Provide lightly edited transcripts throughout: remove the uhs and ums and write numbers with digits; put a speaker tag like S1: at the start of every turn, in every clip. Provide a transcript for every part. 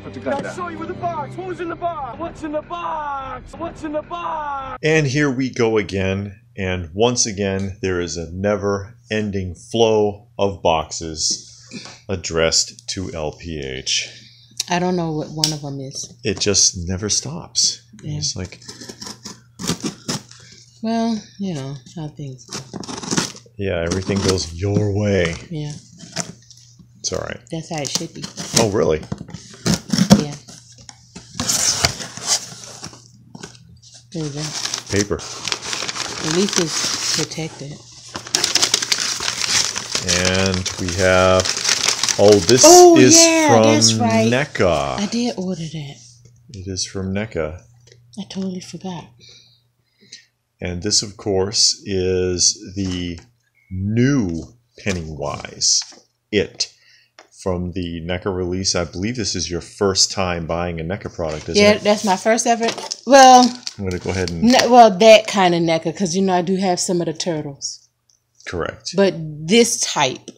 S1: Put the gun down. I saw you with the box. What was in the box? What's in the box? What's in the box?
S2: And here we go again. And once again, there is a never-ending flow of boxes addressed to LPH.
S3: I don't know what one of them is.
S2: It just never stops. Yeah. It's like...
S3: Well, you know how things go.
S2: Yeah, everything goes your way.
S3: Yeah.
S2: It's all right.
S3: That's how it should be.
S2: Oh, really?
S3: Yeah. There you go.
S2: Paper.
S3: At least it's protected.
S2: And we have... Oh, this is from
S3: right.
S2: Neca.
S3: I did order that.
S2: It is from Neca.
S3: I totally forgot.
S2: And this, of course, is the new Pennywise. It. From the Neca release. I believe this is your first time buying a Neca product, isn't it?
S3: Yeah, that's my first ever. Well,
S2: I'm going to go ahead and...
S3: well, that kind of Neca, because, you know, I do have some of the turtles.
S2: Correct.
S3: But this type.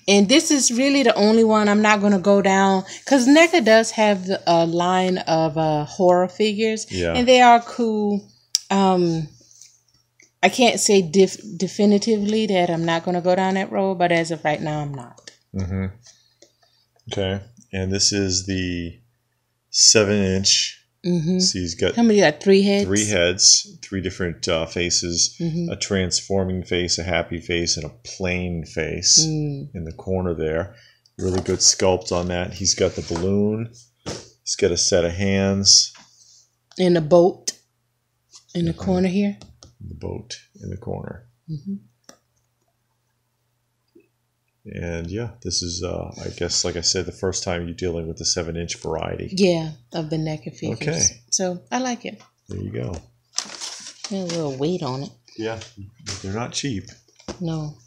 S3: And this is really the only one I'm not going to go down. Because Neca does have a line of horror figures.
S2: Yeah.
S3: And they are cool. I can't say definitively that I'm not going to go down that road. But as of right now, I'm not.
S2: Mm-hmm. Okay. And this is the 7-inch.
S3: Mm-hmm.
S2: So he's got...
S3: How many? Got 3 heads?
S2: 3 heads. 3 different faces.
S3: Mm-hmm.
S2: A transforming face, a happy face, and a plain face in the corner there. Really good sculpt on that. He's got the balloon. He's got a set of hands.
S3: And a boat in the corner here.
S2: The boat in the corner.
S3: Mm-hmm.
S2: And yeah, this is, I guess, like I said, the first time you're dealing with the 7-inch variety.
S3: Yeah, of the Neca figures.
S2: Okay.
S3: So I like it.
S2: There you go.
S3: Got a little weight on it.
S2: Yeah, they're not cheap.
S3: No.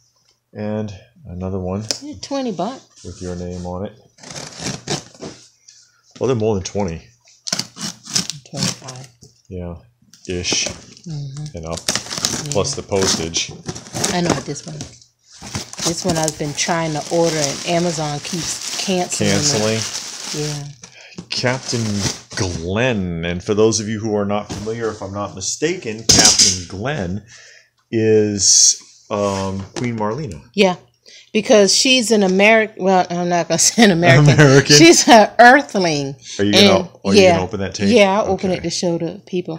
S2: And another one.
S3: Yeah, $20.
S2: With your name on it. Well, they're more than 20.
S3: 25.
S2: Yeah, ish.
S3: Mm-hmm.
S2: And up. Yeah. Plus the postage.
S3: I know this one. This one I've been trying to order and Amazon keeps canceling. Yeah. Captain
S2: Glenn. And for those of you who are not familiar, if I'm not mistaken, Captain Glenn is Queen Marlena.
S3: Yeah. Because she's an American. Well, I'm not going to say an American. She's an Earthling.
S2: Are you going to open that tape?
S3: Yeah, I'll open it to show the people.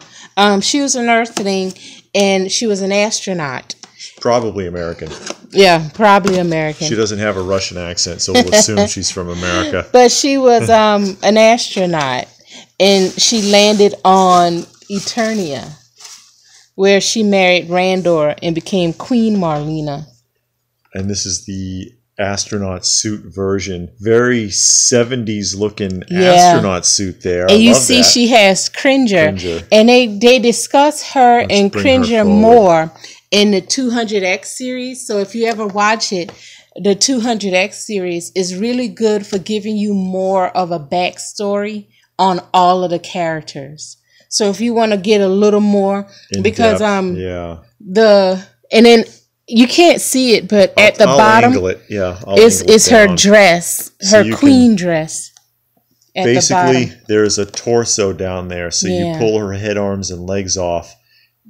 S3: She was an Earthling and she was an astronaut.
S2: Probably American.
S3: Yeah, probably American.
S2: She doesn't have a Russian accent, so we'll assume she's from America.
S3: But she was an astronaut, and she landed on Eternia, where she married Randor and became Queen Marlena.
S2: And this is the astronaut suit version. Very 70s looking astronaut suit there.
S3: And you see she has Cringer. And they discuss her and Cringer more in the 200X series. So if you ever watch it, the 200X series is really good for giving you more of a backstory on all of the characters. So if you want to get a little more, because and then you can't see it, but at the bottom is her dress, her queen dress.
S2: Basically, there's a torso down there, so you pull her head, arms, and legs off,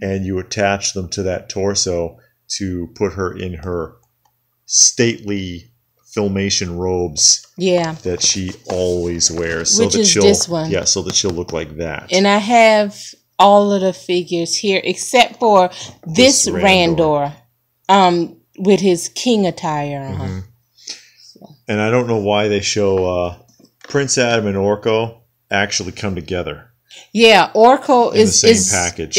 S2: and you attach them to that torso to put her in her stately Filmation robes that she always wears.
S3: Which is this one.
S2: Yeah, so that she'll look like that.
S3: And I have all of the figures here except for this Randor with his king attire.
S2: And I don't know why they show Prince Adam and Orko actually come together.
S3: Yeah, Orko is
S2: the same package.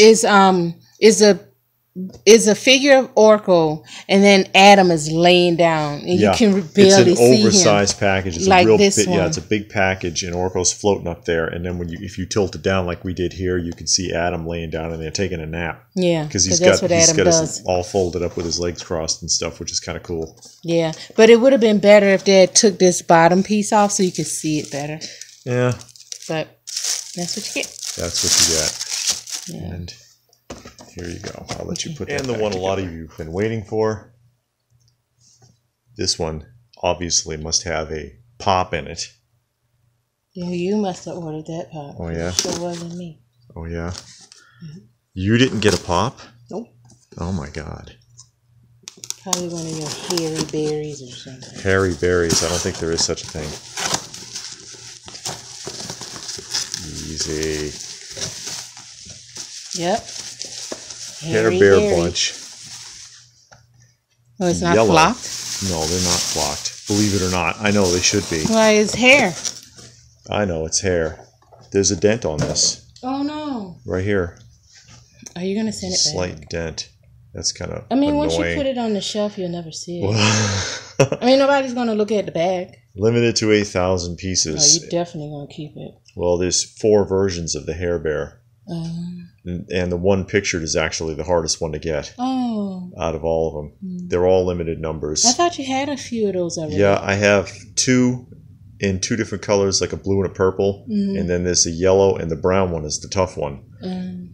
S3: Is a figure of Orko, and then Adam is laying down, and you can barely see him.
S2: It's an oversized package. It's
S3: like
S2: a real
S3: this one.
S2: Yeah, it's a big package, and Orko's floating up there. And then if you tilt it down like we did here, you can see Adam laying down and they're taking a nap.
S3: Yeah,
S2: because he's got his all folded up with his legs crossed and stuff, which is kind of cool.
S3: Yeah, but it would have been better if they had took this bottom piece off so you could see it better.
S2: Yeah,
S3: but that's what you get.
S2: That's what you get. Yeah. And here you go. I'll let you put that. And the one a lot of you have been waiting for. This one obviously must have a pop in it.
S3: Yeah, you must have ordered that pop.
S2: Oh, yeah?
S3: It sure wasn't me.
S2: Oh, yeah? You didn't get a pop?
S3: Nope.
S2: Oh, my God.
S3: Probably one of your hairy berries or something.
S2: Hairy berries. I don't think there is such a thing. Easy.
S3: Yep.
S2: Hair Bear bunch.
S3: Oh, it's not
S2: Yellow.
S3: flocked?
S2: No, they're not flocked. Believe it or not. I know they should be.
S3: Why is hair?
S2: I know, it's hair. There's a dent on this.
S3: Oh, no.
S2: Right here.
S3: Are you going to send it back?
S2: Slight dent. That's kind of
S3: annoying.
S2: Once
S3: you put it on the shelf, you'll never see it.
S2: I
S3: mean, nobody's going to look at the bag.
S2: Limited to 8,000 pieces.
S3: Oh, you're definitely going to keep it.
S2: Well, there's 4 versions of the Hair Bear. And the one pictured is actually the hardest one to get out of all of them. They're all limited numbers.
S3: I thought you had a few of those already.
S2: Yeah, I have 2 in 2 different colors, like a blue and a purple. And then there's a yellow, and the brown one is the tough one.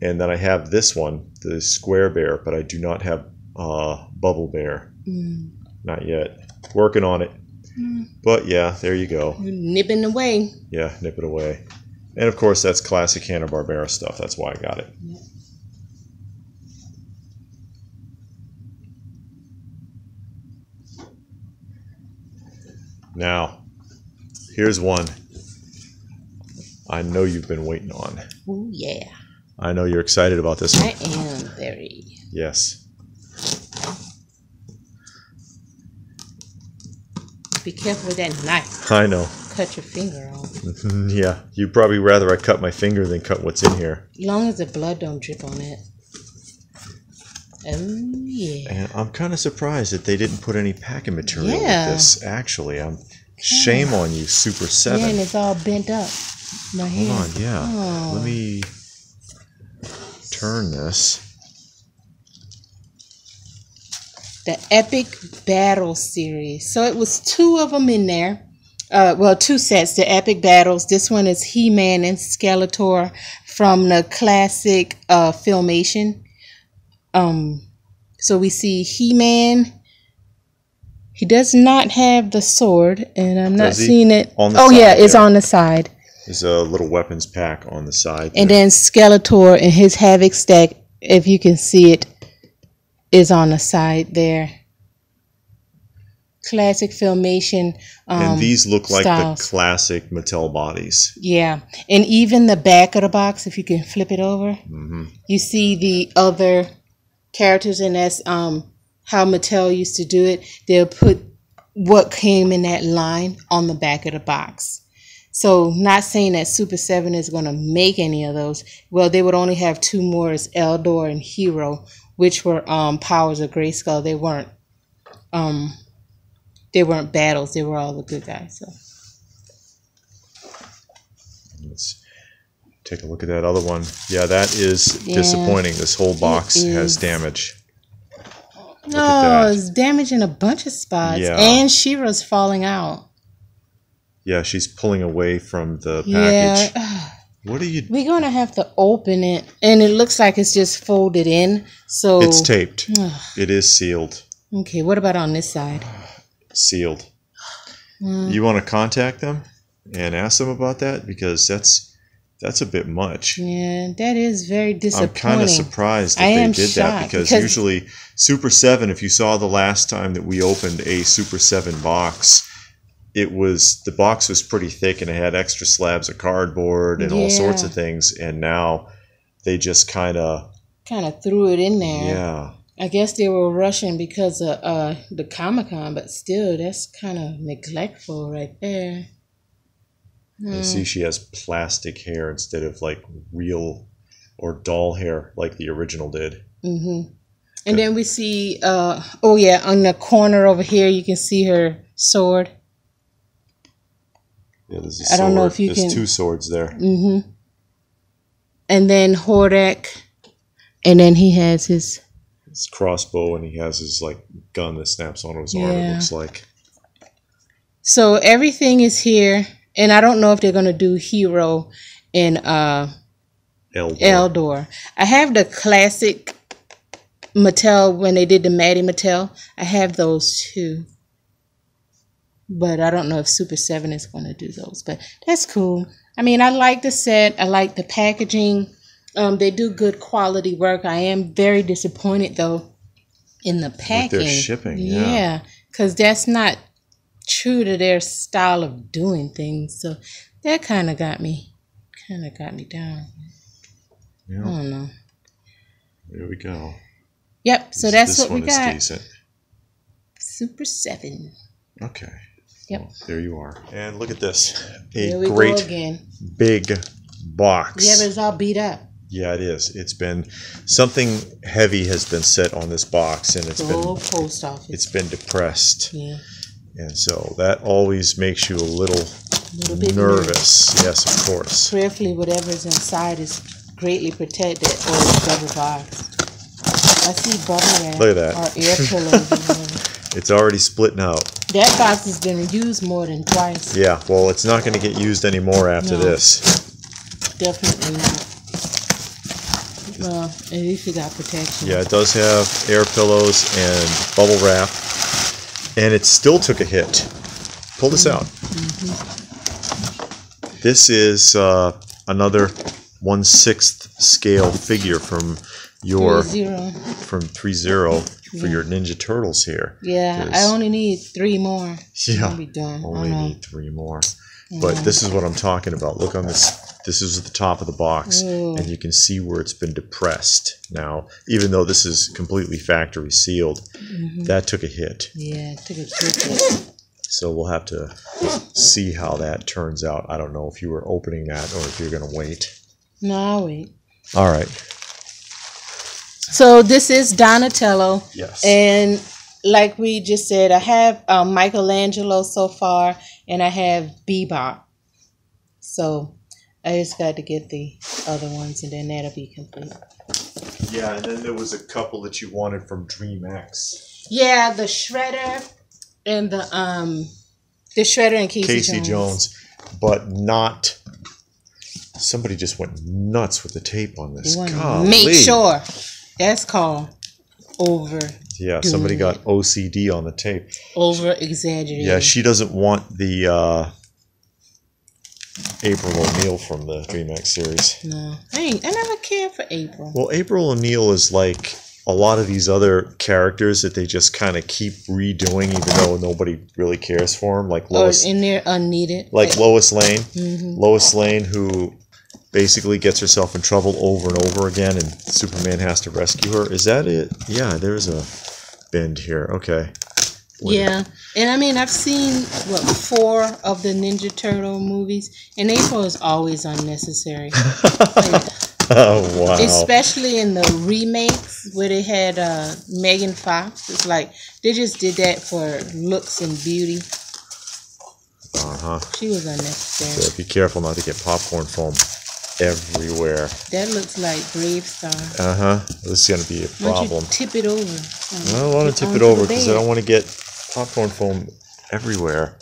S2: And then I have this one, the square bear, but I do not have bubble bear. Not yet. Working on it. But yeah, there you go.
S3: You're nipping away.
S2: Yeah, nip it away. And of course, that's classic Hanna-Barbera stuff. That's why I got it. Now, here's one I know you've been waiting on.
S3: Oh, yeah.
S2: I know you're excited about this one.
S3: I am very.
S2: Yes.
S3: Be careful with that knife.
S2: I know.
S3: Cut your finger off.
S2: Yeah, you'd probably rather I cut my finger than cut what's in here.
S3: As long as the blood don't drip on it. Oh, yeah.
S2: And I'm kind of surprised that they didn't put any packing material with this, actually. Shame on you, Super 7.
S3: Yeah, and it's all bent up. My hand.
S2: Hold on, yeah.
S3: Oh.
S2: Let me turn this.
S3: The Epic Battle series. So it was 2 of them in there. Well, 2 sets, the Epic Battles. This one is He-Man and Skeletor from the classic Filmation. So we see He-Man. He does not have the sword, and I'm not seeing it.
S2: On the
S3: side, yeah, it's
S2: there.
S3: on the side.
S2: There's a little weapons pack on the side.
S3: And then Skeletor and his Havoc stack, if you can see it, is on the side there. Classic Filmation
S2: and these look like
S3: styles.
S2: the classic Mattel bodies.
S3: Yeah. And even the back of the box, if you can flip it over, you see the other characters, and that's how Mattel used to do it. They'll put what came in that line on the back of the box. So not saying that Super 7 is going to make any of those. Well, they would only have 2 more, as Eldor and Hero, which were Powers of Grayskull. They weren't battles. They were all the good guys. So
S2: let's take a look at that other one. Yeah, that is disappointing. This whole box has damage.
S3: No, it's damage in a bunch of spots. Yeah. And She-Ra's falling out.
S2: Yeah, she's pulling away from the package.
S3: Yeah.
S2: What are you...
S3: We're going to have to open it. And it looks like it's just folded in. So
S2: it's taped. It is sealed.
S3: Okay, what about on this side?
S2: Sealed. You want to contact them and ask them about that? Because that's a bit much.
S3: Yeah, that is very disappointing.
S2: I'm kind of surprised that they did that because usually Super 7, if you saw the last time that we opened a Super 7 box, the box was pretty thick and it had extra slabs of cardboard and all sorts of things, and now they just kind of
S3: threw it in there.
S2: Yeah.
S3: I guess they were rushing because of the Comic-Con, but still, that's kind of neglectful right there.
S2: You see she has plastic hair instead of like real or doll hair like the original did.
S3: And then we see, on the corner over here, you can see her sword.
S2: Yeah, there's a sword. I don't know if you can... 2 swords there.
S3: And then Hordak, and then he has his
S2: crossbow, and he has his like gun that snaps onto his arm, it looks like.
S3: So everything is here. And I don't know if they're going to do Hero and Eldor. I have the classic Mattel when they did the Maddie Mattel. I have those too. But I don't know if Super 7 is going to do those. But that's cool. I mean, I like the set. I like the packaging. They do good quality work. I am very disappointed, though, in the packing.
S2: With their shipping,
S3: yeah. Because that's not true to their style of doing things. So that kind of got me down.
S2: Yeah.
S3: I don't know.
S2: There we go.
S3: Yep. So that's what we got.
S2: Decent.
S3: Super 7.
S2: Okay.
S3: Yep.
S2: Well, there you are. And look at this.
S3: There we
S2: great
S3: go again.
S2: big box.
S3: Yeah, but it's all beat up.
S2: Yeah, it is. It's been something heavy has been set on this box, and it's been
S3: post office.
S2: It's been depressed.
S3: Yeah.
S2: And so that always makes you a little
S3: bit
S2: nervous. Yes, of course.
S3: Prayerfully, whatever's inside is greatly protected, or it's double box. I see bubble wrap.
S2: Look at that.
S3: Or air pillows.
S2: It's already splitting out.
S3: That box has been used more than twice.
S2: Yeah, well, it's not going to get used anymore after this.
S3: Definitely not. Well, at least it got protection.
S2: Yeah, it does have air pillows and bubble wrap. And it still took a hit. Pull this out. This is another 1/6 scale figure from your 3-0 for your Ninja Turtles here.
S3: Yeah, I only need 3 more.
S2: Yeah,
S3: I'll be done.
S2: only need 3 more. But this is what I'm talking about. Look on this. This is at the top of the box, and you can see where it's been depressed. Now, even though this is completely factory sealed, that took a hit.
S3: Yeah, it took a hit.
S2: So we'll have to see how that turns out. I don't know if you were opening that or if you're going to wait.
S3: No, I'll wait.
S2: All right.
S3: So this is Donatello.
S2: Yes.
S3: And like we just said, I have Michelangelo so far, and I have Bebop. So I just got to get the other ones, and then that'll be complete.
S2: Yeah, and then there was a couple that you wanted from DreamX.
S3: Yeah, the Shredder and the Shredder and Casey Jones.
S2: But not. Somebody just went nuts with the tape on this.
S3: Make sure. That's called over.
S2: Yeah, somebody got OCD on the tape.
S3: Over exaggerated.
S2: Yeah, she doesn't want the April O'Neil from the DreamX series.
S3: No, I never cared for April.
S2: Well, April O'Neil is like a lot of these other characters that they just kind of keep redoing, even though nobody really cares for them. Like Lois,
S3: and they're unneeded.
S2: Like Lois Lane. Lois Lane, who basically gets herself in trouble over and over again, and Superman has to rescue her. Is that it? Yeah, there's a bend here. Okay.
S3: Yeah, and I mean, I've seen 4 of the Ninja Turtle movies, and April is always unnecessary.
S2: Oh wow!
S3: Especially in the remakes where they had Megan Fox. It's like they just did that for looks and beauty. She was unnecessary.
S2: So be careful not to get popcorn foam everywhere.
S3: That looks like Bravestarr.
S2: This is going to be a problem.
S3: Why don't you tip it over?
S2: I don't want to tip it over because I don't want to get popcorn foam everywhere.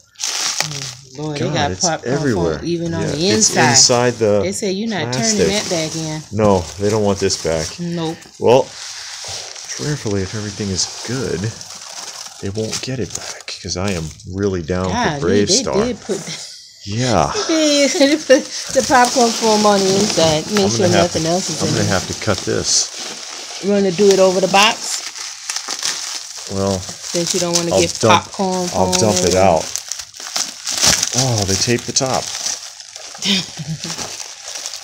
S3: Lord, they got popcorn
S2: everywhere.
S3: Foam even on the inside.
S2: It's inside the
S3: They say you're not
S2: plastic.
S3: turning that back in.
S2: No, they don't want this back.
S3: Nope.
S2: Well, prayerfully, if everything is good, they won't get it back because I am really down for Bravestarr.
S3: They did put
S2: Yeah.
S3: They put the popcorn foam on the inside. Make sure nothing else is in it.
S2: I'm going to have to cut this.
S3: You want to do it over the box?
S2: Well,
S3: since you don't want to get popcorn foam.
S2: I'll dump it out. Oh, they taped the top.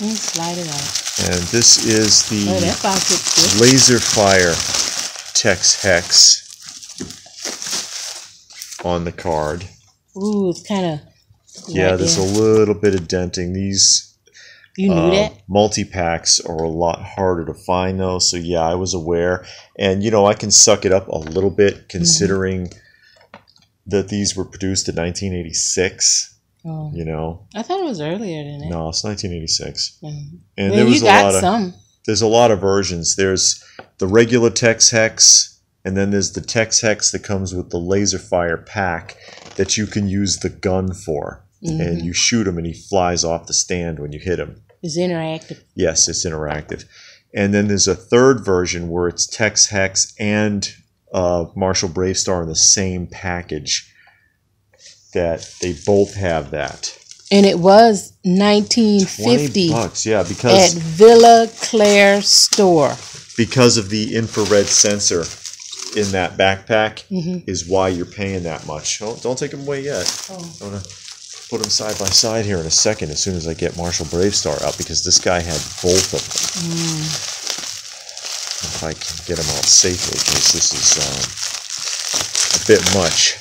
S3: Slide it out.
S2: And this is the
S3: that box looks good.
S2: Laser Fire Tex Hex on the card.
S3: Ooh, it's kind of...
S2: Yeah, there's a little bit of denting. These
S3: you knew that?
S2: Multi-packs are a lot harder to find, though. So, yeah, I was aware. And, you know, I can suck it up a little bit, considering that these were produced in 1986.
S3: Oh.
S2: You know?
S3: I thought it was earlier than that.
S2: No, it's 1986.
S3: And
S2: there was there's a lot of versions. There's the regular Tex Hex, and then there's the Tex Hex that comes with the Laser Fire pack that you can use the gun for. And you shoot him and he flies off the stand when you hit him.
S3: It's interactive.
S2: Yes, it's interactive. And then there's a third version where it's Tex Hex and Marshall Bravestarr in the same package. that they both have that.
S3: And it was $19.50.
S2: $20, yeah, because
S3: at Villa Claire store.
S2: Because of the infrared sensor in that backpack is why you're paying that much. Oh, don't take them away yet. I'm gonna put them side by side here in a second as soon as I get Marshall Bravestarr out, because this guy had both of them. If I can get them out safely, because this is a bit much.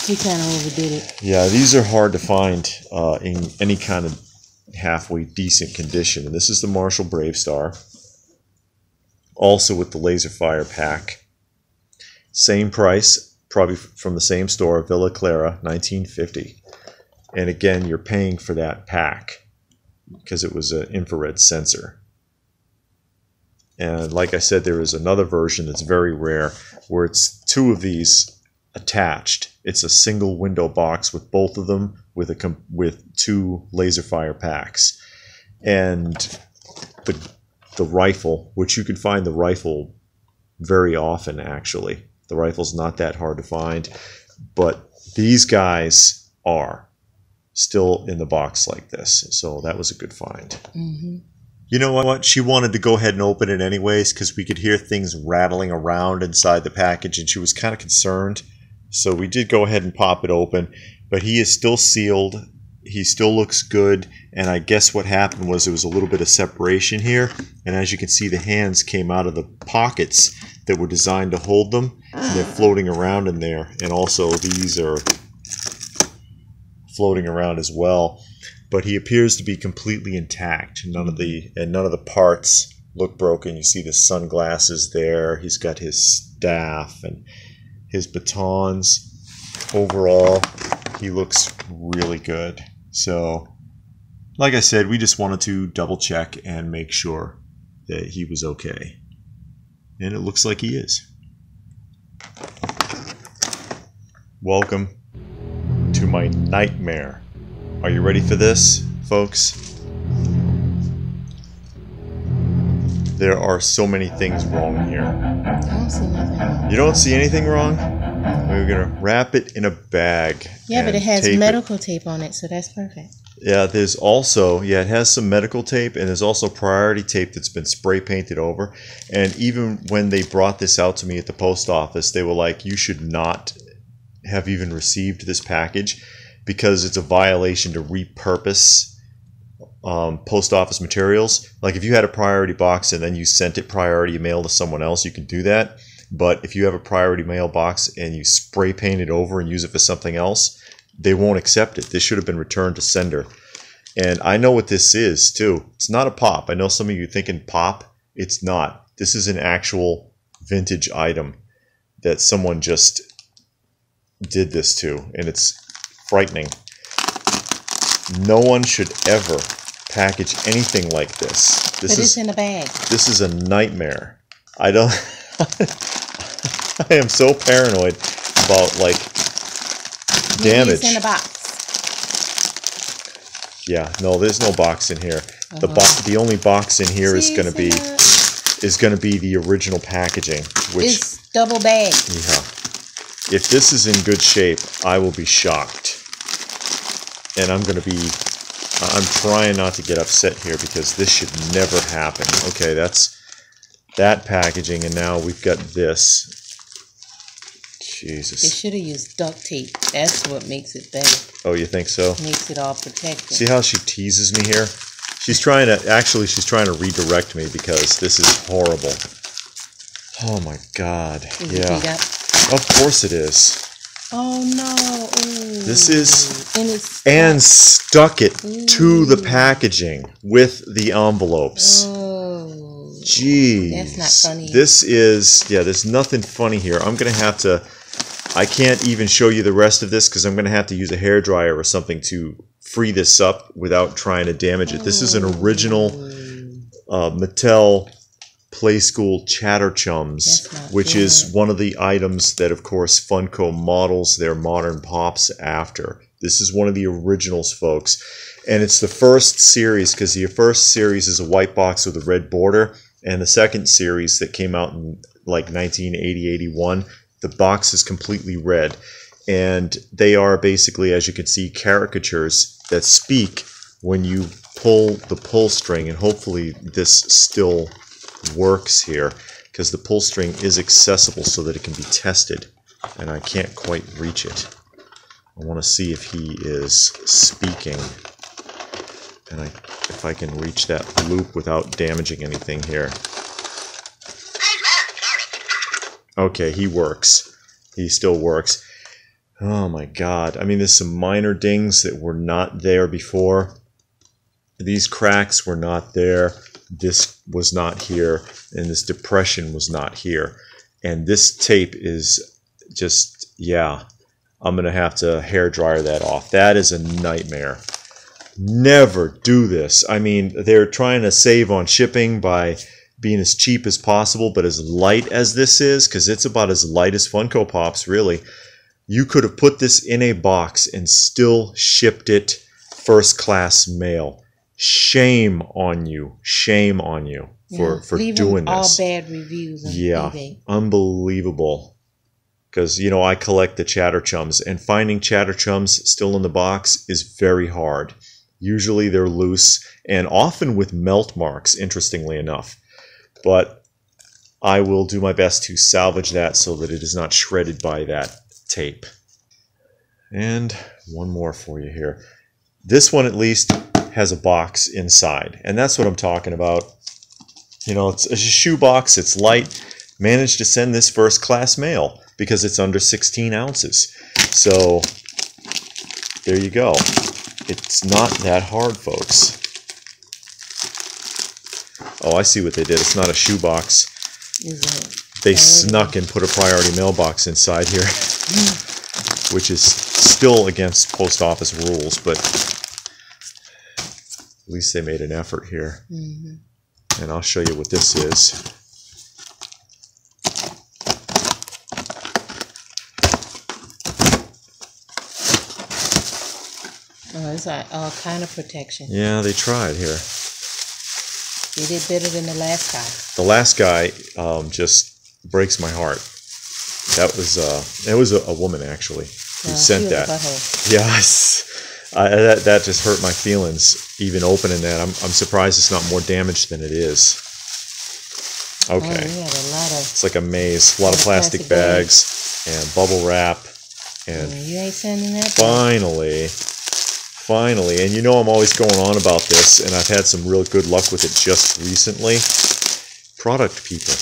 S3: He kind of overdid it.
S2: Yeah, these are hard to find in any kind of halfway decent condition. And this is the Marshall Bravestarr, also with the laser fire pack. Same price, probably from the same store, Villa Clara, $19.50. And again, you're paying for that pack because it was an infrared sensor. And like I said, there is another version that's very rare where it's two of these attached. It's a single window box with both of them with two laser fire packs. And the rifle, which you can find the rifle very often actually. The rifle's not that hard to find, but these guys are still in the box like this. So that was a good find. You know what? She wanted to go ahead and open it anyways because we could hear things rattling around inside the package, and she was kind of concerned. So we did go ahead and pop it open, but he is still sealed. He still looks good, and I guess what happened was there was a little bit of separation here, and as you can see, the hands came out of the pockets that were designed to hold them, and they're floating around in there, and also these are floating around as well. But he appears to be completely intact. None of the parts look broken. You see the sunglasses there. He's got his staff and his batons. Overall, he looks really good. So, like I said, we just wanted to double check and make sure that he was okay. And it looks like he is. Welcome to my nightmare. Are you ready for this, folks? There are so many things wrong here.
S3: I don't see nothing wrong.
S2: You don't see anything wrong? We're going to wrap it in a bag.
S3: Yeah, but it has medical tape on it, so that's perfect.
S2: Yeah, there's also, it has some medical tape, and there's also priority tape that's been spray painted over. And even when they brought this out to me at the post office, they were like, you should not have even received this package because it's a violation to repurpose post office materials. Like if you had a priority box and then you sent it priority mail to someone else, you can do that. But if you have a priority mail box and you spray paint it over and use it for something else, they won't accept it. This should have been returned to sender. And I know what this is too. It's not a pop. I know some of you thinking pop. It's not. This is an actual vintage item that someone just did this to, and it's frightening. No one should ever package anything like this.
S3: But it's in a bag.
S2: This is a nightmare. I don't. I am so paranoid about like damage.
S3: It's in a box.
S2: Yeah, no, there's no box in here. The only box in here is going to be the original packaging, which
S3: it's double bag.
S2: Yeah. If this is in good shape, I will be shocked. And I'm trying not to get upset here because this should never happen. Okay, that's that packaging, and now we've got this. Jesus.
S3: They should have used duct tape. That's what makes it better.
S2: Oh, you think so?
S3: Makes it all protected.
S2: See how she teases me here? She's trying to redirect me because this is horrible. Oh my God. Yeah. Of course it is.
S3: Oh no. Ooh.
S2: This is and stuck it to the packaging with the envelopes.
S3: Oh.
S2: Jeez.
S3: That's not funny.
S2: This is, there's nothing funny here. I'm going to have to, I can't even show you the rest of this because I'm going to have to use a hairdryer or something to free this up without trying to damage it. This is an original Mattel Play School Chatter Chums, which is one of the items that, of course, Funko models their modern pops after. This is one of the originals, folks. And it's the first series because the first series is a white box with a red border. And the second series that came out in like 1980, 81, the box is completely red. And they are basically, as you can see, caricatures that speak when you pull the pull string. And hopefully this still works here, because the pull string is accessible so that it can be tested. And I can't quite reach it. I want to see if he is speaking. And if I can reach that loop without damaging anything here. Okay, he works. He still works. Oh my god. I mean, there's some minor dings that were not there before. These cracks were not there. This was not here. And this depression was not here. And this tape is just, yeah. I'm going to have to hair dryer that off. That is a nightmare. Never do this. I mean, they're trying to save on shipping by being as cheap as possible, but as light as this is, because it's about as light as Funko Pops, really. You could have put this in a box and still shipped it first class mail. Shame on you. Shame on you for doing this.
S3: All bad reviews on eBay.
S2: Unbelievable. Because, you know, I collect the Chatter Chums, and finding Chatter Chums still in the box is very hard. Usually they're loose, and often with melt marks, interestingly enough. But I will do my best to salvage that so that it is not shredded by that tape. And one more for you here. This one at least has a box inside, and that's what I'm talking about. You know, it's a shoe box, it's light. Managed to send this first class mail because it's under 16 ounces. So there you go. It's not that hard, folks. Oh, I see what they did. It's not a shoe box. They snuck and put a priority mailbox inside here, which is still against post office rules, but at least they made an effort here. And I'll show you what this is.
S3: Oh, it's all kind of protection.
S2: Yeah, they tried here.
S3: They did better than the last guy.
S2: The last guy just breaks my heart. That was it was a woman actually who sent that. Yes, that just hurt my feelings. Even opening that, I'm surprised it's not more damaged than it is. Okay, it's like a maze. A lot of plastic bags and bubble wrap, and
S3: you ain't sending that.
S2: Finally, and you know I'm always going on about this, and I've had some real good luck with it just recently. Product People.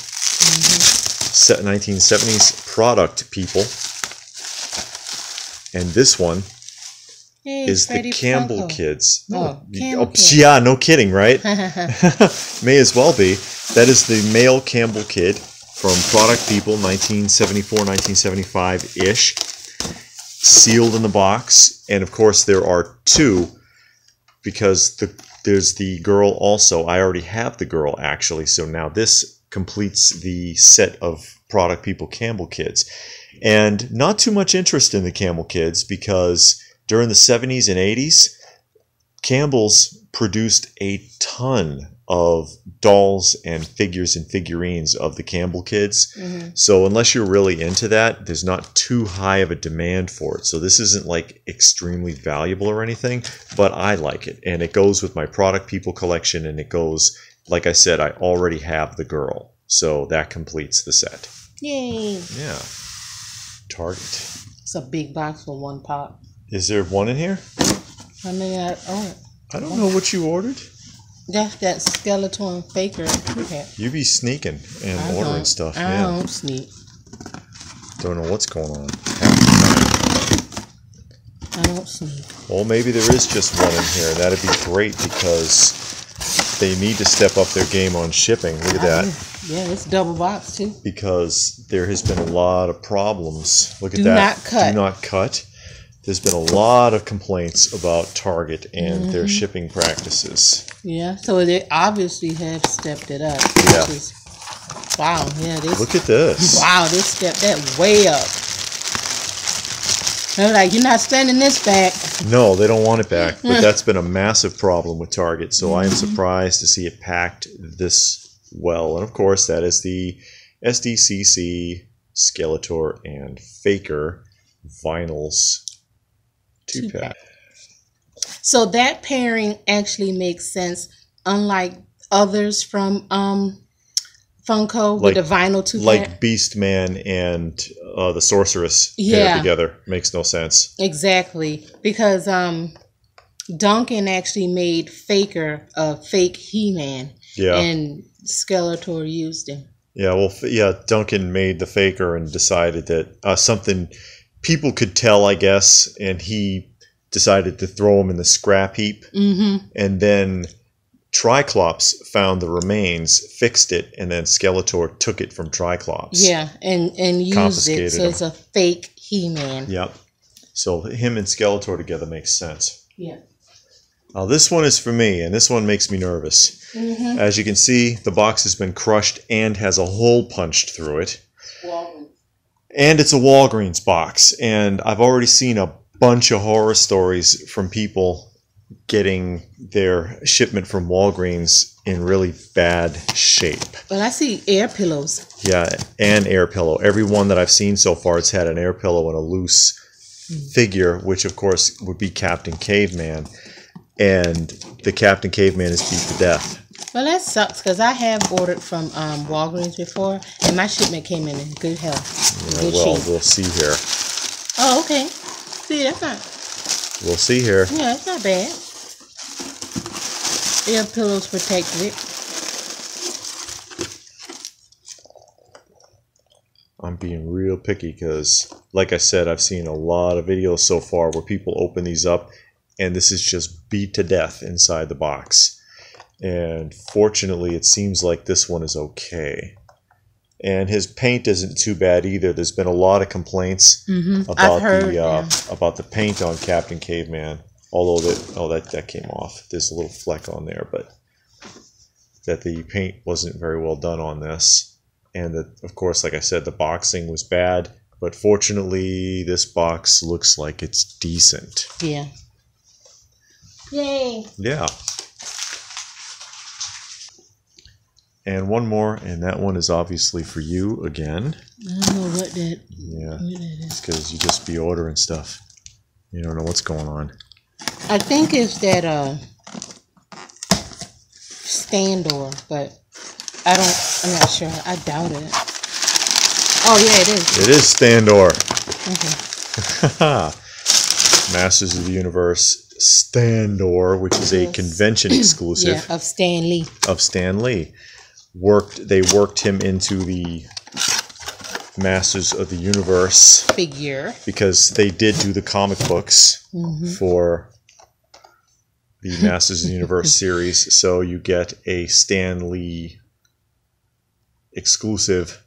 S2: 1970s Product People. And this one is the Campbell Kids. Yeah, no kidding, right? May as well be. That is the male Campbell Kid from Product People, 1974, 1975-ish. Sealed in the box, and of course there are two, because there's the girl also. I already have the girl actually, so now this completes the set of Product People Campbell Kids. And not too much interest in the Campbell Kids, because during the 70s and 80s, Campbell's produced a ton of dolls and figures and figurines of the Campbell Kids. So unless you're really into that, there's not too high of a demand for it. So this isn't like extremely valuable or anything, but I like it. And it goes with my Product People collection, and it goes, like I said, I already have the girl. So that completes the set.
S3: Yay.
S2: Yeah. Target.
S3: It's a big box for one pop.
S2: Is there one in here?
S3: I mean,
S2: I don't know what you ordered.
S3: That's that skeleton faker.
S2: You be sneaking and ordering stuff.
S3: I don't sneak.
S2: Don't know what's going on.
S3: I don't sneak.
S2: Well, maybe there is just one in here. That'd be great, because they need to step up their game on shipping. Look at that.
S3: Yeah, it's double box too.
S2: Because there has been a lot of problems. Look at
S3: Do
S2: that.
S3: not cut.
S2: Do not cut. There's been a lot of complaints about Target and their shipping practices.
S3: Yeah, so they obviously have stepped it up.
S2: Yeah.
S3: Wow, yeah.
S2: Look at this.
S3: Wow, they stepped that way up. They're like, you're not sending this back.
S2: No, they don't want it back. But that's been a massive problem with Target. So I am surprised to see it packed this well. And of course, that is the SDCC, Skeletor, and Faker vinyls 2-pack.
S3: So that pairing actually makes sense, unlike others from Funko with the vinyl 2-pack.
S2: Like Beastman and the Sorceress paired together. Makes no sense.
S3: Exactly. Because Duncan actually made Faker a fake He-Man.
S2: Yeah.
S3: And Skeletor used him.
S2: Yeah, well, Duncan made the Faker and decided that something people could tell, I guess, and he decided to throw him in the scrap heap.
S3: Mm-hmm.
S2: And then Triclops found the remains, fixed it, and then Skeletor took it from Triclops.
S3: Yeah, and used it, so it's a fake He-Man.
S2: Yep. So him and Skeletor together makes sense.
S3: Yeah.
S2: Now this one is for me, and this one makes me nervous.
S3: Mm-hmm.
S2: As you can see, the box has been crushed and has a hole punched through it.
S3: Walgreens.
S2: And it's a Walgreens box, and I've already seen a bunch of horror stories from people getting their shipment from Walgreens in really bad shape.
S3: Well, I see air pillows.
S2: Yeah, and air pillow. Every one that I've seen so far, it's had an air pillow and a loose figure, which of course would be Captain Caveman. And the Captain Caveman is beat to death.
S3: Well, that sucks because I have ordered from Walgreens before, and my shipment came in good health.
S2: Yeah,
S3: good
S2: well,
S3: shape.
S2: we'll see here.
S3: Oh, okay. See, that's not...
S2: We'll see here.
S3: Yeah, it's not bad. Air pillows protected it.
S2: I'm being real picky because, like I said, I've seen a lot of videos so far where people open these up and this is just beat to death inside the box. And fortunately, it seems like this one is okay. And his paint isn't too bad either. There's been a lot of complaints about about the paint on Captain Caveman. Although that came off. There's a little fleck on there, but that the paint wasn't very well done on this. And that, of course, like I said, the boxing was bad. But fortunately, this box looks like it's decent.
S3: Yeah. Yay.
S2: Yeah. And one more, and that one is obviously for you again.
S3: I don't know what that.
S2: Yeah, it's because you just be ordering stuff. You don't know what's going on.
S3: I think it's that stand door, but I'm not sure. I doubt it. Oh yeah, it is.
S2: It is Standor.
S3: Okay.
S2: Masters of the Universe Standor, which is a convention exclusive.
S3: Yeah, of Stan Lee.
S2: Of Stan Lee. They worked him into the Masters of the Universe
S3: figure
S2: because they did do the comic books for the Masters of the Universe series. So you get a Stan Lee exclusive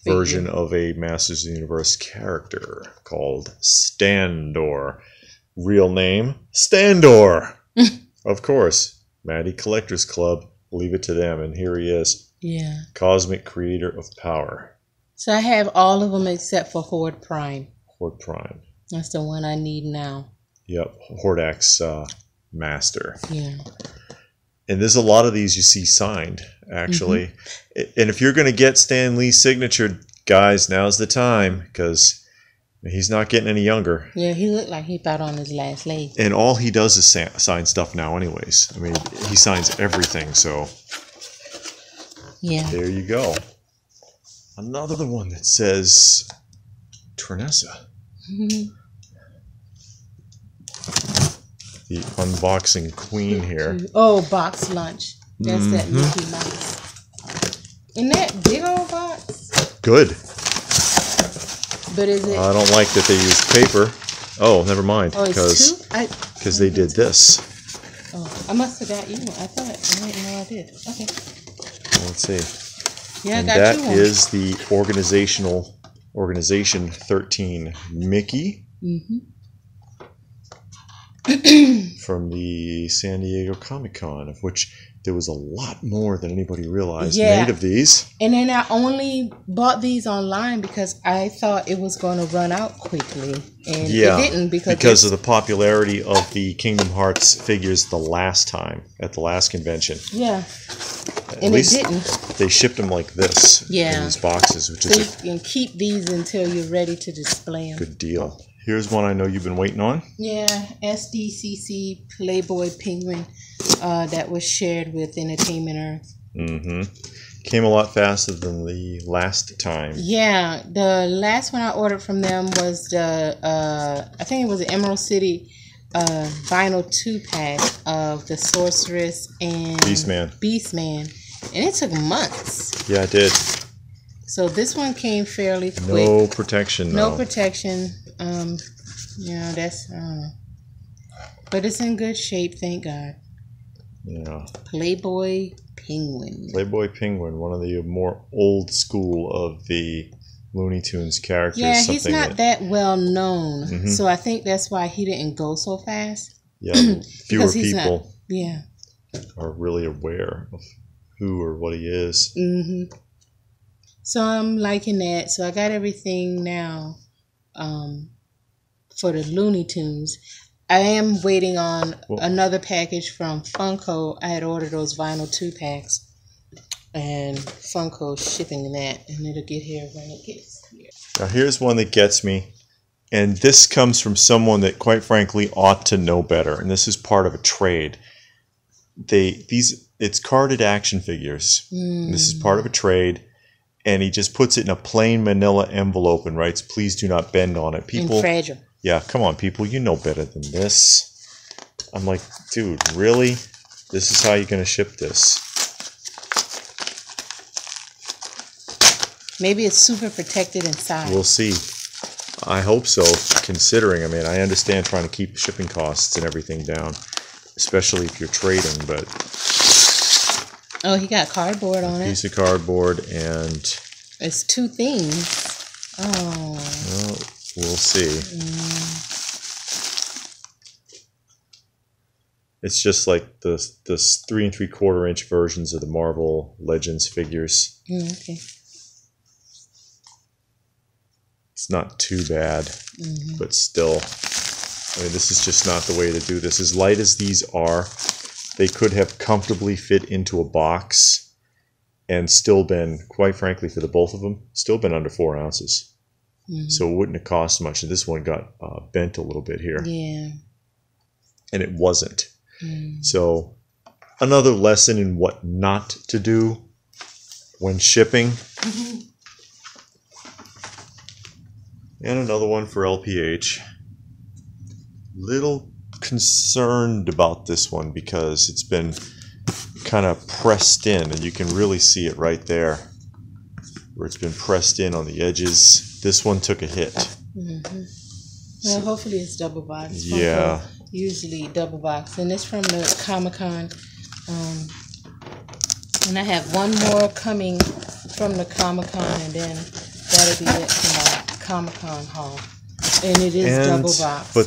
S2: version of a Masters of the Universe character called Standor. Real name, Standor. Of course, Maddie Collectors Club. Leave it to them, and here he is.
S3: Yeah.
S2: Cosmic Creator of Power.
S3: So I have all of them except for Horde Prime.
S2: Horde Prime.
S3: That's the one I need now.
S2: Yep, Hordax Master.
S3: Yeah.
S2: And there's a lot of these you see signed, actually. And if you're going to get Stan Lee's signature, guys, now's the time, because he's not getting any younger.
S3: Yeah, he looked like he about on his last leg.
S2: And all he does is sign stuff now anyways. I mean, he signs everything, so...
S3: Yeah.
S2: There you go. Another one that says Ternessa. The unboxing queen here.
S3: Oh, box lunch. That's that Mickey Mouse. In that big old box?
S2: Good.
S3: But is it...
S2: I don't like that they used paper. Oh, never mind.
S3: Oh, it's two?
S2: Because they did this.
S3: Oh, I must have got you one. I didn't know I did. Okay.
S2: Let's see.
S3: Yeah,
S2: and
S3: I got
S2: that
S3: you one.
S2: is the Organization 13 Mickey. From the San Diego Comic-Con, of which there was a lot more than anybody realized made of these.
S3: And then I only bought these online because I thought it was going to run out quickly. And it didn't because
S2: of the popularity of the Kingdom Hearts figures the last time, at the last convention.
S3: Yeah. And it didn't.
S2: They shipped them like this in these boxes, which
S3: so you can keep these until you're ready to display them.
S2: Good deal. Here's one I know you've been waiting on.
S3: Yeah, SDCC Playboy Penguin that was shared with Entertainment Earth.
S2: Mm-hmm. Came a lot faster than the last time. Yeah,
S3: the last one I ordered from them was the, I think it was the Emerald City vinyl 2-pack of the Sorceress and Beastman. And it took months.
S2: Yeah, it did.
S3: So this one came fairly quick.
S2: No protection, though.
S3: No protection. You know, that's, but it's in good shape, thank God.
S2: Yeah.
S3: Playboy Penguin.
S2: Playboy Penguin, one of the more old school of the Looney Tunes characters.
S3: Yeah, he's not that well known. So I think that's why he didn't go so fast.
S2: Yeah, fewer people
S3: not,
S2: are really aware of who or what he is.
S3: So I'm liking that. So I got everything now for the Looney Tunes. I am waiting on another package from Funko. I had ordered those vinyl 2-packs. And Funko's shipping that. And it'll get here when it gets here.
S2: Now here's one that gets me. And this comes from someone that, quite frankly, ought to know better. And this is part of a trade. It's carded action figures. This is part of a trade. And he just puts it in a plain manila envelope and writes, "Please do not bend on it." People,
S3: and fragile.
S2: Yeah, come on, people. You know better than this. I'm like, dude, really? This is how you're going to ship this?
S3: Maybe it's super protected inside.
S2: We'll see. I hope so, considering, I mean, I understand trying to keep shipping costs and everything down, especially if you're trading, but...
S3: Oh, he got cardboard on it.
S2: Piece of cardboard and...
S3: It's 2 things. Oh.
S2: Well, we'll see. It's just like the 3 3/4 inch versions of the Marvel Legends figures.
S3: Okay.
S2: It's not too bad, but still, I mean, this is just not the way to do this. As light as these are, they could have comfortably fit into a box and still been, quite frankly, for the both of them, still been under 4 ounces. So it wouldn't have cost much. And this one got bent a little bit here.
S3: Yeah.
S2: And it wasn't. So another lesson in what not to do when shipping. And another one for LPH. Little concerned about this one because it's been kind of pressed in, and you can really see it right there where it's been pressed in on the edges. This one took a hit.
S3: Well, hopefully it's double box.
S2: Yeah.
S3: Usually double box. And it's from the Comic-Con. And I have one more coming from the Comic-Con, and then that'll be it for my Comic-Con haul. And it is double box.
S2: But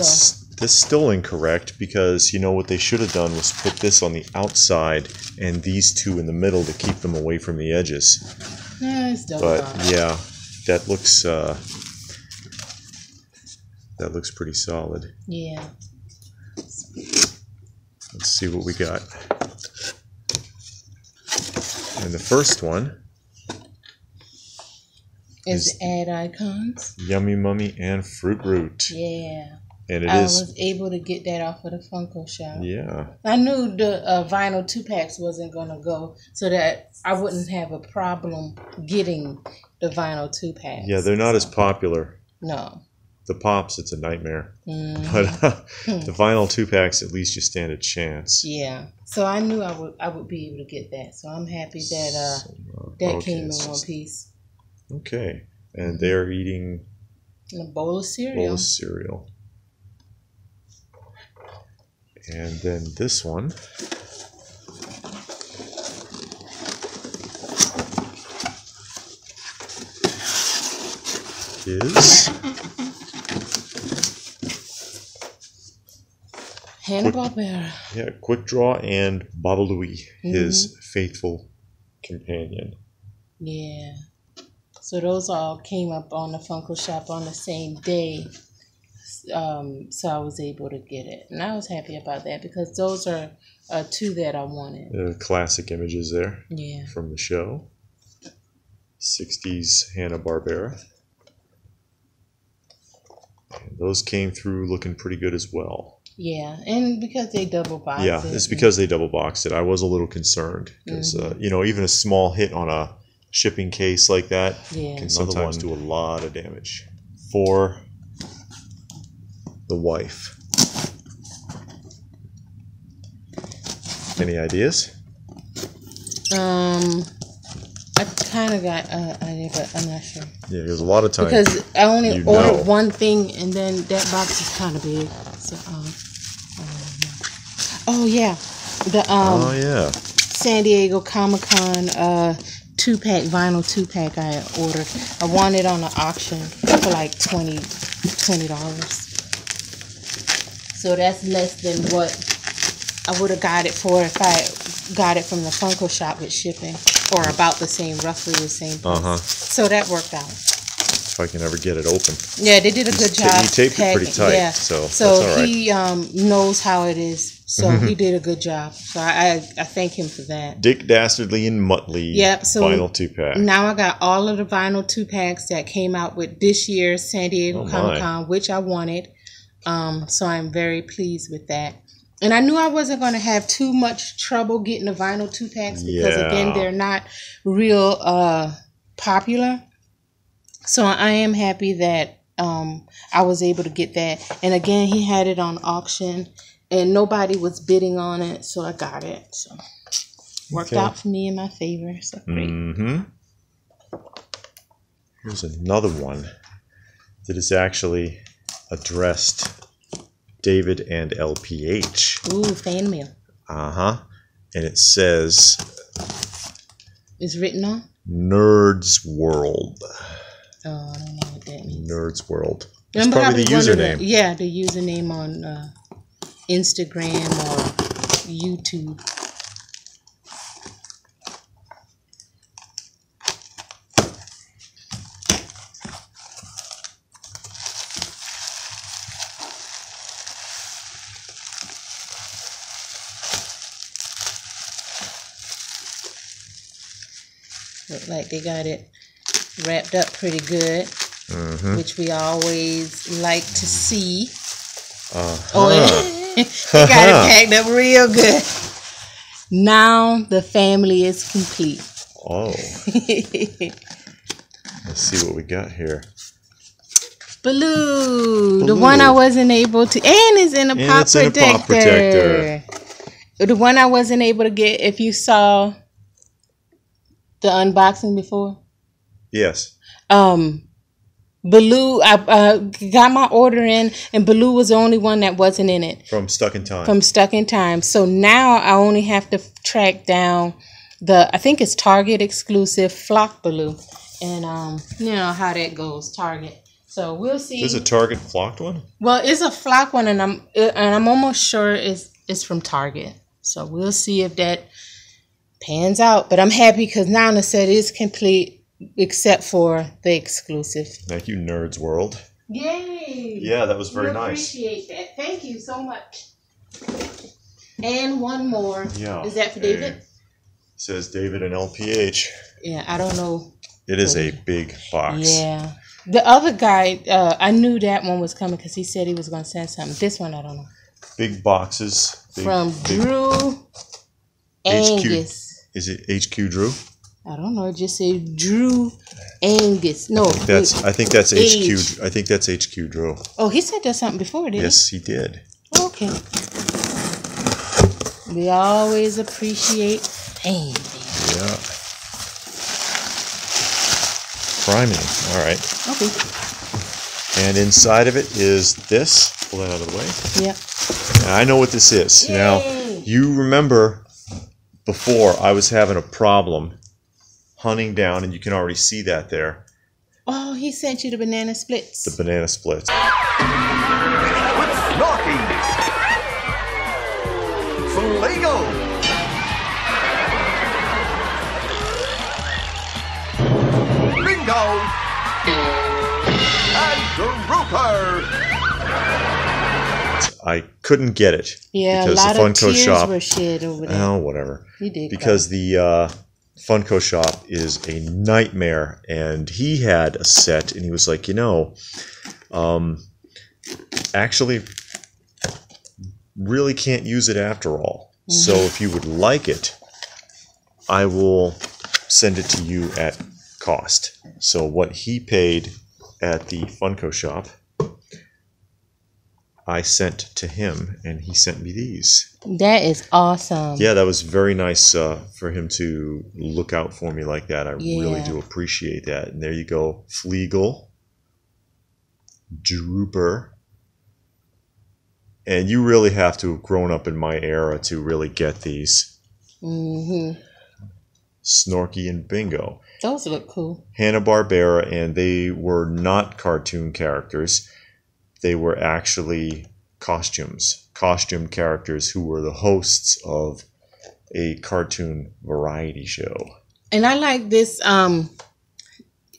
S2: that's still incorrect, because you know what they should have done was put this on the outside and these 2 in the middle to keep them away from the edges.
S3: Yeah, it's double box.
S2: But yeah, that looks pretty solid.
S3: Yeah.
S2: Let's see what we got. And the first one
S3: is Ad Icons.
S2: Yummy Mummy and Fruit Root.
S3: Yeah.
S2: And
S3: I was able to get that off of the Funko shop.
S2: Yeah.
S3: I knew the vinyl 2-packs wasn't going to go, so that I wouldn't have a problem getting the vinyl 2-packs.
S2: Yeah, they're not as popular.
S3: No.
S2: The Pops, it's a nightmare. But the vinyl 2-packs, at least you stand a chance.
S3: Yeah. So I knew I would be able to get that. So I'm happy that that came in one piece.
S2: Okay. And they're eating
S3: a bowl of cereal.
S2: And then this one is
S3: Hanna-Barbera.
S2: Yeah, Quick Draw and Baba Louie, his faithful companion.
S3: Yeah. So those all came up on the Funko shop on the same day. So I was able to get it, and I was happy about that because those are two that I wanted.
S2: Classic images there.
S3: Yeah.
S2: From the show. 60s Hanna-Barbera. And those came through looking pretty good as well.
S3: Yeah, and because they double boxed it.
S2: Yeah, it's because they double boxed it. I was a little concerned because you know, even a small hit on a shipping case like that can sometimes do a lot of damage. For the wife. Any ideas?
S3: I kind of got an idea, but I'm not sure.
S2: Yeah, there's a lot of time.
S3: Because I only ordered one thing, and then that box is kind of big. So, oh yeah, the San Diego Comic-Con 2-pack vinyl 2-pack I ordered. I won it on an auction for like $20. So that's less than what I would have got it for if I got it from the Funko shop with shipping, or about the same, roughly the same price. So that worked out.
S2: If I can ever get it open.
S3: Yeah, they did a good job.
S2: He taped it pretty tight. Yeah. So that's all right.
S3: He knows how it is. So he did a good job. So I thank him for that.
S2: Dick Dastardly and Muttley vinyl 2-pack.
S3: Now I got all of the vinyl 2-packs that came out with this year's San Diego Comic-Con, which I wanted. So I'm very pleased with that. And I knew I wasn't going to have too much trouble getting the vinyl 2-packs because, again, they're not real popular. So I am happy that I was able to get that. And, again, he had it on auction, and nobody was bidding on it, so I got it. So worked out for me in my favor. So great.
S2: Here's another one that is actually addressed David and LPH.
S3: Ooh, fan mail.
S2: And it says...
S3: It's written on?
S2: Nerds World.
S3: Oh, I don't know what that means.
S2: Nerds World. It's probably the username.
S3: The username on Instagram or YouTube. Look like they got it wrapped up pretty good, which we always like to see. Oh, they got it packed up real good. Now the family is complete.
S2: Oh. Let's see what we got here.
S3: Baloo, the one I wasn't able to, and it's in a pop protector. The one I wasn't able to get, if you saw the unboxing before?
S2: Yes.
S3: Baloo, I got my order in, and Baloo was the only one that wasn't in it.
S2: From Stuck in Time.
S3: So now I only have to track down I think it's Target exclusive Flock Baloo. And, you know how that goes, Target. So we'll see.
S2: There's a Target flocked one?
S3: Well, it's a flock one, and I'm almost sure it's from Target. So we'll see if that pans out. But I'm happy because now the set is complete except for the exclusive.
S2: Thank you, Nerds World.
S3: Yay!
S2: Yeah, that was very nice.
S3: Appreciate that. Thank you so much. And one more.
S2: Yeah.
S3: Is that for David?
S2: It says David and LPH.
S3: Yeah, I don't know.
S2: It is a big box.
S3: Yeah. The other guy, I knew that one was coming because he said he was going to send something. This one, I don't know.
S2: Big boxes.
S3: From Drew Angus.
S2: Is it HQ Drew?
S3: I don't know. It just says Drew Angus. No,
S2: I think that's HQ. I think that's HQ Drew.
S3: Oh, he said that something before, didn't he?
S2: Yes, he did.
S3: Okay. We always appreciate pain.
S2: Yeah. Priming. All right.
S3: Okay.
S2: And inside of it is this. Pull that out of the way.
S3: Yep.
S2: Now, I know what this is.
S3: Yay.
S2: Now, you remember before I was having a problem hunting down, and you can already see that there.
S3: Oh, he sent you the banana splits.
S2: The banana splits.
S4: With Snorky. Flago. Bingo. And Grouper.
S2: I couldn't get it.
S3: Yeah,
S2: because
S3: a lot
S2: the
S3: of
S2: Funko
S3: tears
S2: shop,
S3: were shed over there.
S2: Oh, whatever.
S3: He did
S2: because the Funko shop is a nightmare, and he had a set, and he was like, actually, really can't use it after all. So if you would like it, I will send it to you at cost. So what he paid at the Funko shop, I sent to him, and he sent me these.
S3: That is awesome.
S2: Yeah, that was very nice for him to look out for me like that. I really do appreciate that. And there you go. Fleagle, Drooper. And you really have to have grown up in my era to really get these. Snorky and Bingo.
S3: Those look cool.
S2: Hanna-Barbera, and they were not cartoon characters. They were actually costume characters who were the hosts of a cartoon variety show. And
S3: I like this. I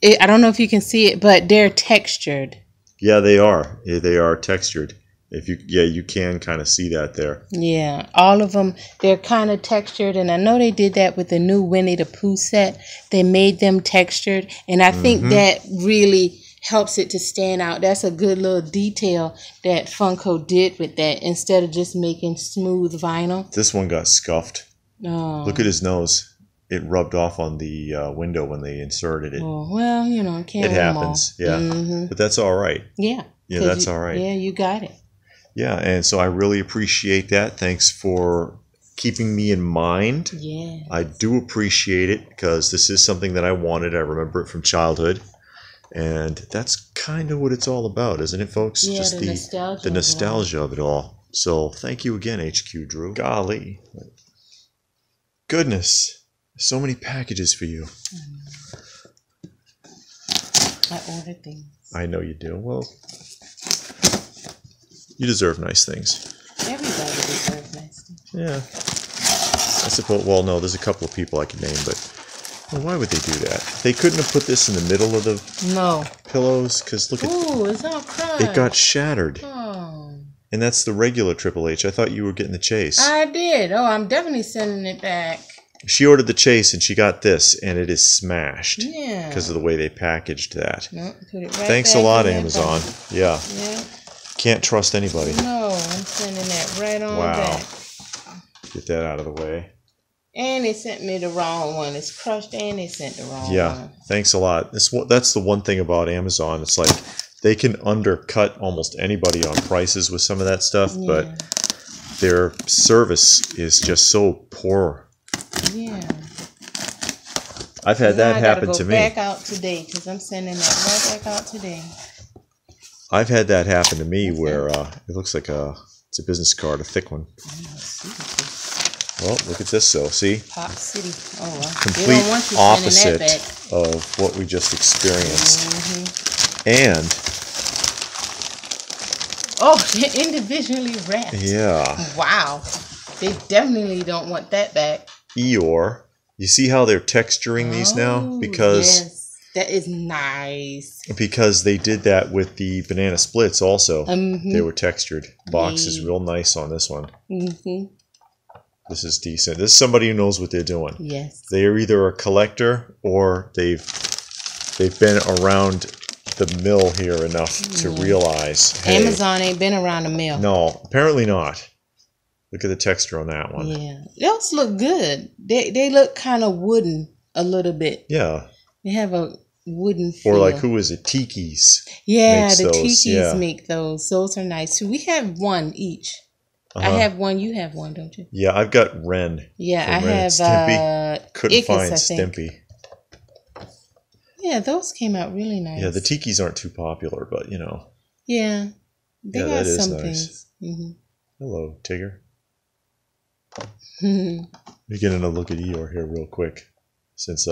S3: don't know if you can see it, but they're textured.
S2: Yeah, they are. They are textured. You can kind of see that there. Yeah,
S3: all of them, they're kind of textured, and I know they did that with the new Winnie the Pooh set. They made them textured, and I think that really helps it to stand out. That's a good little detail that Funko did with that, instead of just making smooth vinyl.
S2: This one got scuffed. Oh. Look at his nose. It rubbed off on the window when they inserted it.
S3: Oh, well, it can't. It
S2: happens, yeah. But that's all right.
S3: Yeah.
S2: Yeah, that's all right.
S3: Yeah, you got it.
S2: Yeah, and so I really appreciate that. Thanks for keeping me in mind.
S3: Yeah.
S2: I do appreciate it, because this is something that I wanted. I remember it from childhood. And that's kind of what it's all about, isn't it, folks?
S3: Yeah,
S2: just
S3: the
S2: nostalgia of it all. So thank you again, HQ Drew. Golly. Goodness. So many packages for you.
S3: I ordered things.
S2: I know you do. Well, you deserve nice things.
S3: Everybody deserves nice things.
S2: Yeah. I suppose, well, no, there's a couple of people I could name, but well, why would they do that? They couldn't have put this in the middle of the pillows, because look at
S3: it's all crushed.
S2: It got shattered.
S3: Oh.
S2: And that's the regular Triple H. I thought you were getting the Chase.
S3: I did. Oh, I'm definitely sending it back.
S2: She ordered the Chase, and she got this, and it is smashed.
S3: Yeah.
S2: Because of the way they packaged that.
S3: No, put it right
S2: Thanks a lot, Amazon. Yeah.
S3: Yeah.
S2: Can't trust anybody.
S3: No, I'm sending that right on back.
S2: Get that out of the way.
S3: And they sent me the wrong one. It's crushed, and they sent the wrong one.
S2: Yeah, thanks a lot. That's the one thing about Amazon. It's like they can undercut almost anybody on prices with some of that stuff, but their service is just so poor.
S3: Yeah.
S2: I've had that happen to me.
S3: Back out today, because I'm sending that right back out today.
S2: I've had that happen to me where it looks like it's a business card, a thick one. Well, look at this, though. See?
S3: Pop City. Oh, well.
S2: Complete opposite of what we just experienced. And
S3: they're individually wrapped.
S2: Yeah.
S3: Wow. They definitely don't want that back.
S2: Eeyore. You see how they're texturing these now? Because
S3: that is nice.
S2: Because they did that with the banana splits also. They were textured. Box is real nice on this one. This is decent. This is somebody who knows what they're doing.
S3: Yes.
S2: They are either a collector or they've been around the mill here enough to realize. Hey,
S3: Amazon ain't been around the mill.
S2: No, apparently not. Look at the texture on that one.
S3: Yeah. Those look good. They look kind of wooden a little bit.
S2: Yeah.
S3: They have a wooden feel.
S2: Or like, who is it? Tiki's.
S3: Yeah, the Tiki's make those. Those are nice too. We have one each. I have one. You have one, don't you?
S2: Yeah, I've got Ren.
S3: Yeah, I have
S2: Stimpy. Couldn't find Stimpy.
S3: Yeah, those came out really nice.
S2: Yeah, the Tiki's aren't too popular, but
S3: Yeah, they got
S2: that is
S3: some
S2: nice.
S3: things.
S2: Hello, Tigger. We're getting a look at Eeyore here real quick, since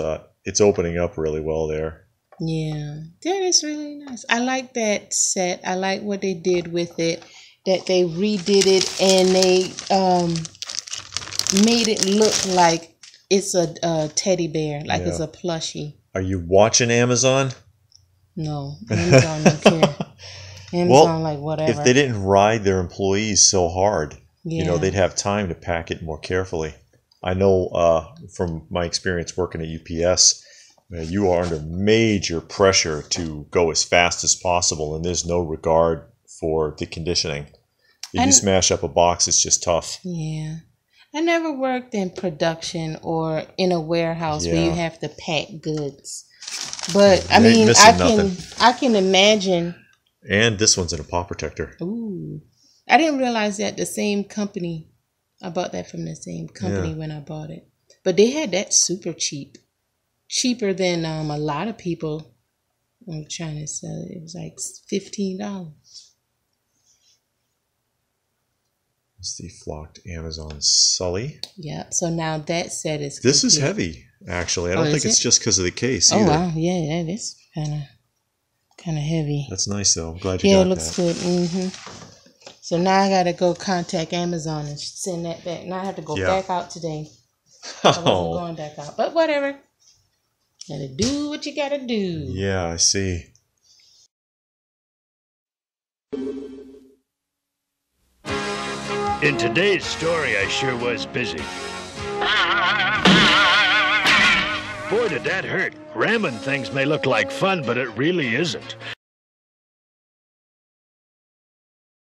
S2: it's opening up really well there.
S3: Yeah, that is really nice. I like that set. I like what they did with it. That they redid it and they made it look like it's a teddy bear, like it's a plushie.
S2: Are you watching Amazon?
S3: No, Amazon don't care. Amazon, like whatever.
S2: If they didn't ride their employees so hard,
S3: yeah.
S2: you know, they'd have time to pack it more carefully. I know from my experience working at UPS, you are under major pressure to go as fast as possible, and there's no regard for the conditioning. If you smash up a box, it's just tough.
S3: Yeah. I never worked in production or in a warehouse where you have to pack goods. But I mean, I can imagine.
S2: And this one's in a paw protector.
S3: Ooh. I didn't realize that the same company. I bought that from the same company when I bought it. But they had that super cheap. Cheaper than a lot of people were trying to sell it. It was like $15.
S2: It's the flocked Amazon Sully.
S3: Yeah, so now that set is complete.
S2: This is heavy, actually. I don't think it's just because of the case either.
S3: Oh, wow. Yeah, that is kind of heavy.
S2: That's nice, though. I'm glad you got that.
S3: Yeah, it looks good. Mm-hmm. So now I got to go contact Amazon and send that back. Now I have to go back out today. I wasn't going back out. But whatever. Gotta do what you gotta do.
S2: Yeah, I see.
S5: In today's story, I sure was busy. Boy, did that hurt. Ramming things may look like fun, but it really isn't.